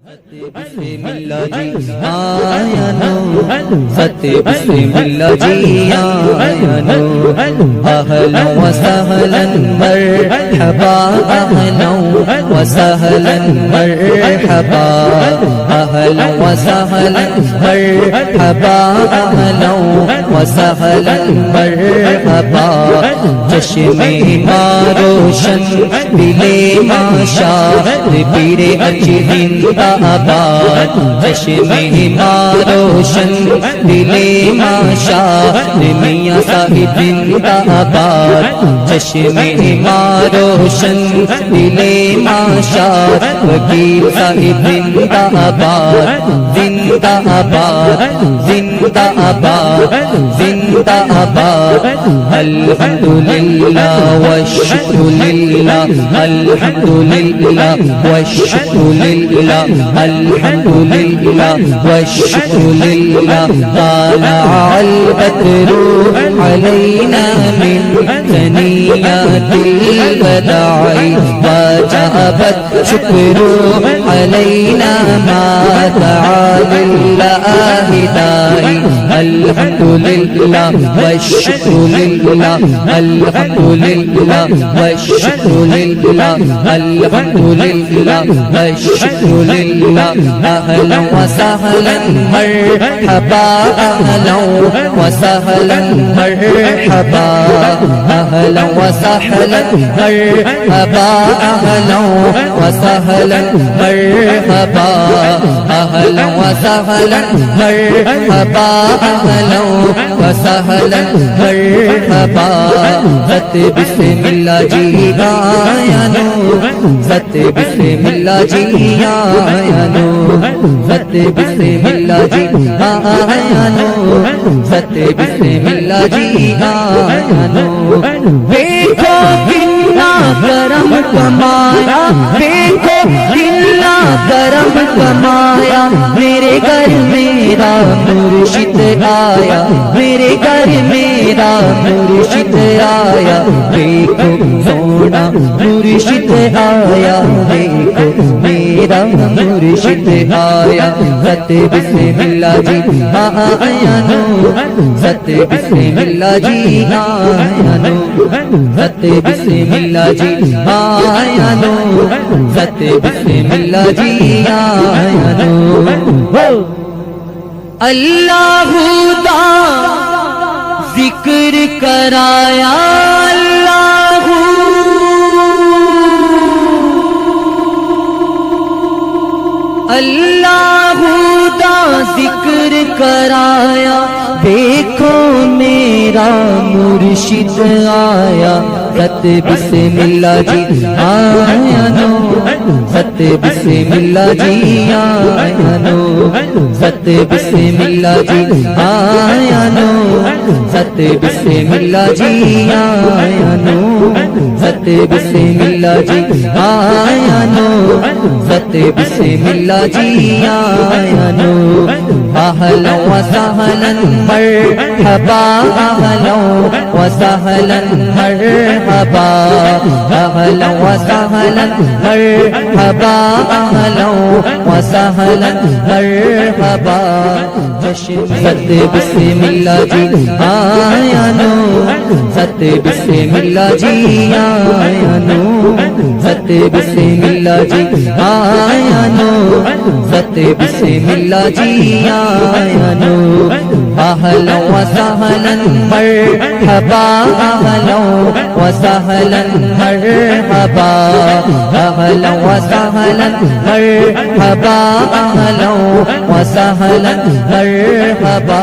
بسم اللہ جی آیا نو بسم اللہ جی آیا نو اہلا و سہلا مرحبا اہلا و سہلا مرحبا اہلا و سہلا مرحبا اہلا و سہلا مرحبا چشم ماں روشن دل ماشاء پیر اچھی زندہ آباد چشم ماں روشن دل ماشاء میاں صاحب زندہ آباد چشم ماں روشن دل ماشاء وکیل صاحب زندہ آباد زندہ آباد زندہ آباد زندہ آباد الحمدللہ والشکر للہ الحمدللہ والشکر للہ الحمدللہ والشکر للہ طالع البدر علینا من ثنیات الوداع وجب الشکر علینا ما دعا للہ داعی الحمدللہ والشکر للہ الحمدللہ والشکر للہ الحمدللہ والشکر للہ اہلا و سہلا مرحبا اہلا و سہلا مرحبا اہلا و سہلا مرحبا اہلا و سہلا مرحبا اہلا و سہلا مرحبا اہلا و سہلا مرحبا ذات بسم اللہ جی آیا نو ذات بسم اللہ جی آیا نو ذات بسم اللہ جی آیا نو ذات بسم اللہ جی آیا نو دیکھو کتنا کرم کمایا دیکھو کتنا کرم کمایا میرے گھر میرا مرشد آیا میرے گھر میرا مرشد آیا دیکھو سونا مرشد آیا دیکھو میرا مرشد آیا ذات بسم اللہ جی آیا نو ذات بسم اللہ جی آیا نو ذات بسم اللہ جی آیا نو ذات بسم اللہ جی آیا نو اللہ دا ذکر کرایا اللہ دا ذکر کرایا دیکھو میرا مرشد آیا ذات بسم اللہ جی آیا نو ذات بسم اللہ جی آیا نو ذات بسم اللہ جی آیا نو ذات بسم اللہ جی آیا نو ذات بسم اللہ جی آیا نو ذات بسم اللہ جی آیا نو اہلا و سہلا مرحبا اہلا و سہلا مرحبا اہلا و سہلا مرحبا اہلا و سہلا مرحبا ذات بسم اللہ جی آیا نو ذات بسم اللہ جی آیا نو ذات بسم اللہ جی آیا نو ذات بسم اللہ جی آیا نو اہلا و سہلا مرحبا اہلا و سہلا مرحبا اہلا و سہلا مرحبا اہلا و سہلا مرحبا